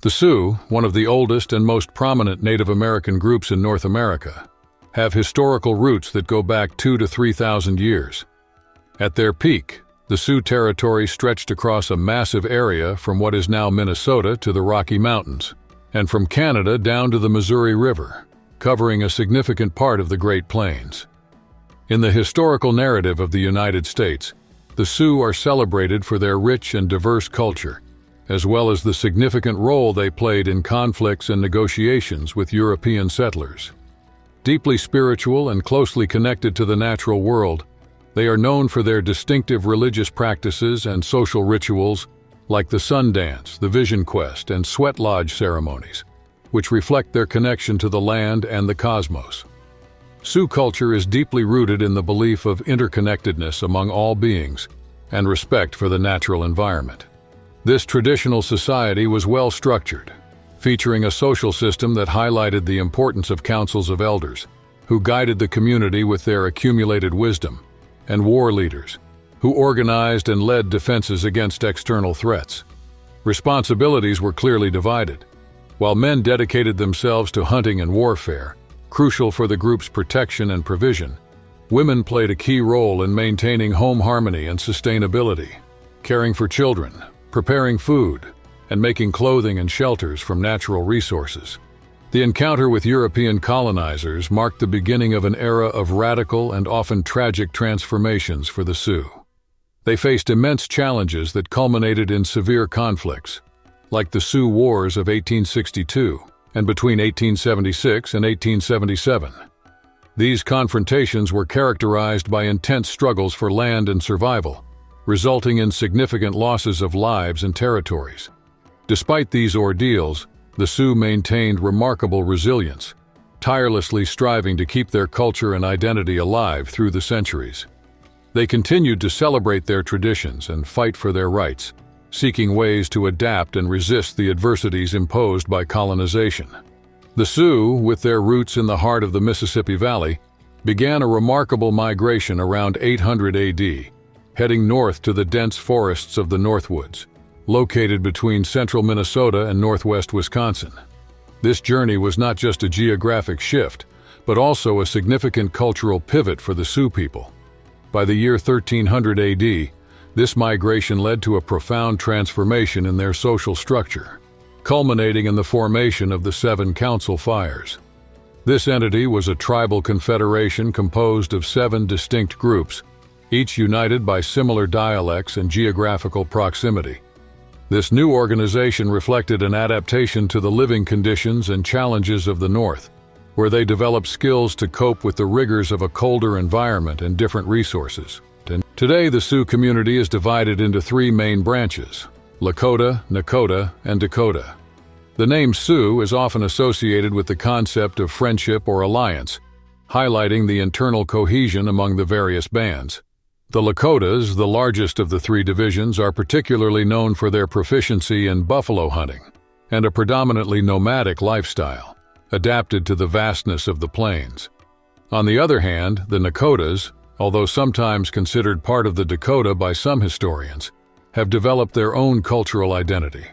The Sioux, one of the oldest and most prominent Native American groups in North America, have historical roots that go back 2,000 to 3,000 years. At their peak, the Sioux territory stretched across a massive area from what is now Minnesota to the Rocky Mountains, and from Canada down to the Missouri River, covering a significant part of the Great Plains. In the historical narrative of the United States, the Sioux are celebrated for their rich and diverse culture, as well as the significant role they played in conflicts and negotiations with European settlers. Deeply spiritual and closely connected to the natural world, they are known for their distinctive religious practices and social rituals like the sun dance, the vision quest, and sweat lodge ceremonies, which reflect their connection to the land and the cosmos. Sioux culture is deeply rooted in the belief of interconnectedness among all beings and respect for the natural environment. This traditional society was well structured, featuring a social system that highlighted the importance of councils of elders, who guided the community with their accumulated wisdom, and war leaders, who organized and led defenses against external threats. Responsibilities were clearly divided. While men dedicated themselves to hunting and warfare, crucial for the group's protection and provision, women played a key role in maintaining home harmony and sustainability, caring for children, preparing food, and making clothing and shelters from natural resources. The encounter with European colonizers marked the beginning of an era of radical and often tragic transformations for the Sioux. They faced immense challenges that culminated in severe conflicts, like the Sioux Wars of 1862 and between 1876 and 1877. These confrontations were characterized by intense struggles for land and survival, resulting in significant losses of lives and territories. Despite these ordeals, the Sioux maintained remarkable resilience, tirelessly striving to keep their culture and identity alive through the centuries. They continued to celebrate their traditions and fight for their rights, seeking ways to adapt and resist the adversities imposed by colonization. The Sioux, with their roots in the heart of the Mississippi Valley, began a remarkable migration around 800 AD, heading north to the dense forests of the Northwoods, located between central Minnesota and northwest Wisconsin. This journey was not just a geographic shift, but also a significant cultural pivot for the Sioux people. By the year 1300 AD, this migration led to a profound transformation in their social structure, culminating in the formation of the Seven Council Fires. This entity was a tribal confederation composed of 7 distinct groups, each united by similar dialects and geographical proximity. This new organization reflected an adaptation to the living conditions and challenges of the North, where they developed skills to cope with the rigors of a colder environment and different resources. Today, the Sioux community is divided into 3 main branches: Lakota, Nakota, and Dakota. The name Sioux is often associated with the concept of friendship or alliance, highlighting the internal cohesion among the various bands. The Lakotas, the largest of the 3 divisions, are particularly known for their proficiency in buffalo hunting and a predominantly nomadic lifestyle, adapted to the vastness of the plains. On the other hand, the Nakotas, although sometimes considered part of the Dakota by some historians, have developed their own cultural identity.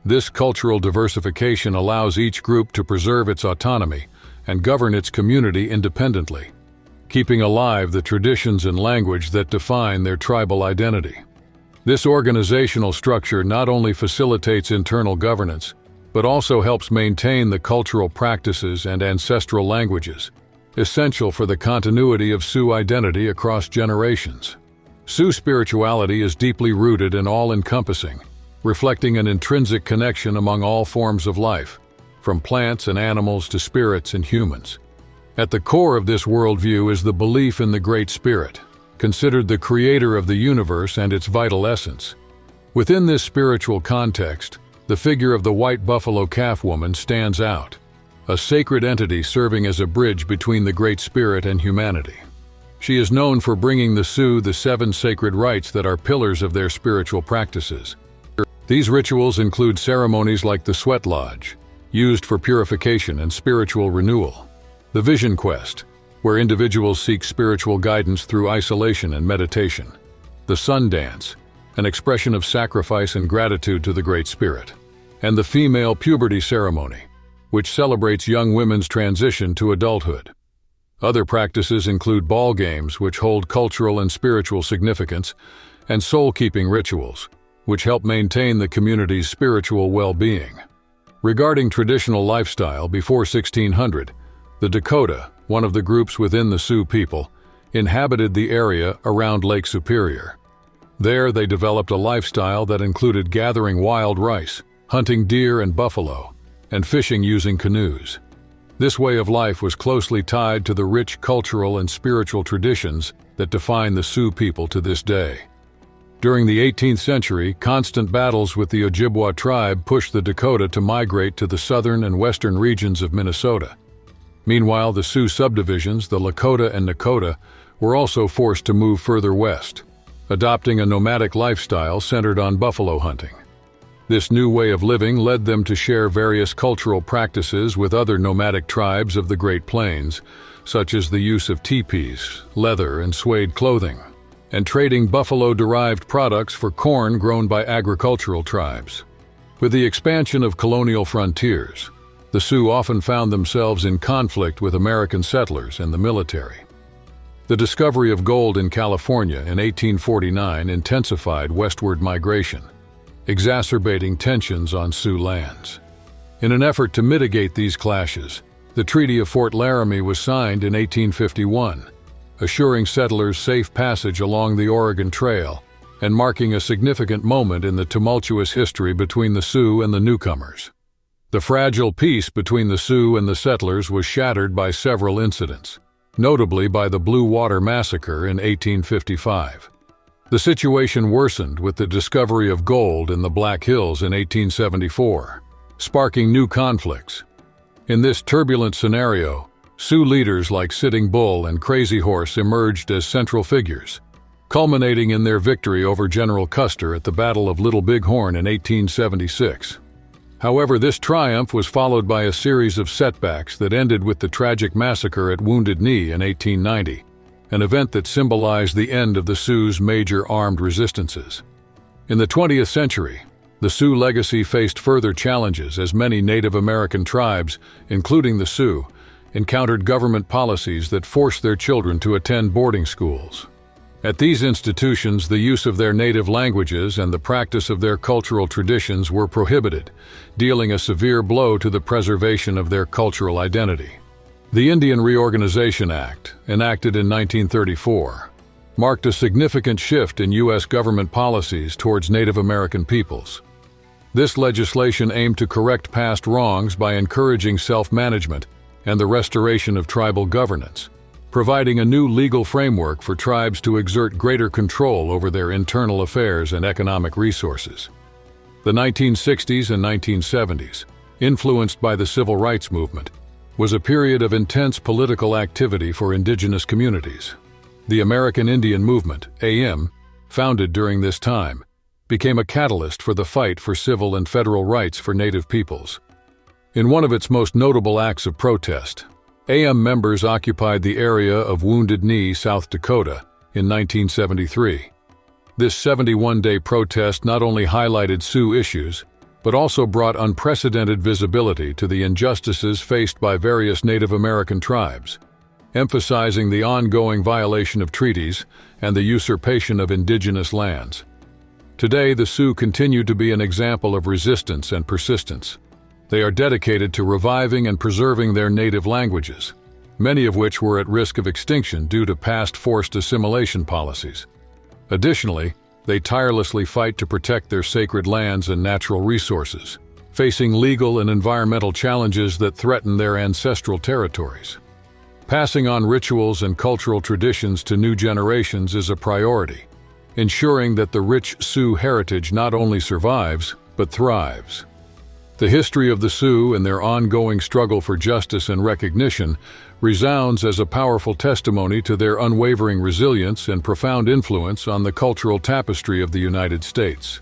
This cultural diversification allows each group to preserve its autonomy and govern its community independently, keeping alive the traditions and language that define their tribal identity. This organizational structure not only facilitates internal governance, but also helps maintain the cultural practices and ancestral languages, essential for the continuity of Sioux identity across generations. Sioux spirituality is deeply rooted and all-encompassing, reflecting an intrinsic connection among all forms of life, from plants and animals to spirits and humans. At the core of this worldview is the belief in the Great Spirit, considered the creator of the universe and its vital essence. Within this spiritual context, the figure of the white buffalo calf woman stands out, a sacred entity serving as a bridge between the Great Spirit and humanity. She is known for bringing the Sioux the 7 sacred rites that are pillars of their spiritual practices. These rituals include ceremonies like the sweat lodge, used for purification and spiritual renewal; the vision quest, where individuals seek spiritual guidance through isolation and meditation; the sun dance, an expression of sacrifice and gratitude to the Great Spirit; and the female puberty ceremony, which celebrates young women's transition to adulthood. Other practices include ball games, which hold cultural and spiritual significance, and soul-keeping rituals, which help maintain the community's spiritual well-being. Regarding traditional lifestyle before 1600, the Dakota, one of the groups within the Sioux people, inhabited the area around Lake Superior. There, they developed a lifestyle that included gathering wild rice, hunting deer and buffalo, and fishing using canoes. This way of life was closely tied to the rich cultural and spiritual traditions that define the Sioux people to this day. During the 18th century, constant battles with the Ojibwa tribe pushed the Dakota to migrate to the southern and western regions of Minnesota. Meanwhile, the Sioux subdivisions, the Lakota and Nakota, were also forced to move further west, adopting a nomadic lifestyle centered on buffalo hunting. This new way of living led them to share various cultural practices with other nomadic tribes of the Great Plains, such as the use of teepees, leather, and suede clothing, and trading buffalo-derived products for corn grown by agricultural tribes. With the expansion of colonial frontiers, the Sioux often found themselves in conflict with American settlers and the military. The discovery of gold in California in 1849 intensified westward migration, exacerbating tensions on Sioux lands. In an effort to mitigate these clashes, the Treaty of Fort Laramie was signed in 1851, assuring settlers safe passage along the Oregon Trail and marking a significant moment in the tumultuous history between the Sioux and the newcomers. The fragile peace between the Sioux and the settlers was shattered by several incidents, notably by the Blue Water Massacre in 1855. The situation worsened with the discovery of gold in the Black Hills in 1874, sparking new conflicts. In this turbulent scenario, Sioux leaders like Sitting Bull and Crazy Horse emerged as central figures, culminating in their victory over General Custer at the Battle of Little Bighorn in 1876. However, this triumph was followed by a series of setbacks that ended with the tragic massacre at Wounded Knee in 1890, an event that symbolized the end of the Sioux's major armed resistances. In the 20th century, the Sioux legacy faced further challenges as many Native American tribes, including the Sioux, encountered government policies that forced their children to attend boarding schools. At these institutions, the use of their native languages and the practice of their cultural traditions were prohibited, dealing a severe blow to the preservation of their cultural identity. The Indian Reorganization Act, enacted in 1934, marked a significant shift in U.S. government policies towards Native American peoples. This legislation aimed to correct past wrongs by encouraging self-management and the restoration of tribal governance, providing a new legal framework for tribes to exert greater control over their internal affairs and economic resources. The 1960s and 1970s, influenced by the Civil Rights Movement, was a period of intense political activity for indigenous communities. The American Indian Movement, AM, founded during this time, became a catalyst for the fight for civil and federal rights for Native peoples. In one of its most notable acts of protest, AM members occupied the area of Wounded Knee, South Dakota, in 1973. This 71-day protest not only highlighted Sioux issues, but also brought unprecedented visibility to the injustices faced by various Native American tribes, emphasizing the ongoing violation of treaties and the usurpation of indigenous lands. Today, the Sioux continue to be an example of resistance and persistence. They are dedicated to reviving and preserving their native languages, many of which were at risk of extinction due to past forced assimilation policies. Additionally, they tirelessly fight to protect their sacred lands and natural resources, facing legal and environmental challenges that threaten their ancestral territories. Passing on rituals and cultural traditions to new generations is a priority, ensuring that the rich Sioux heritage not only survives, but thrives. The history of the Sioux and their ongoing struggle for justice and recognition resounds as a powerful testimony to their unwavering resilience and profound influence on the cultural tapestry of the United States.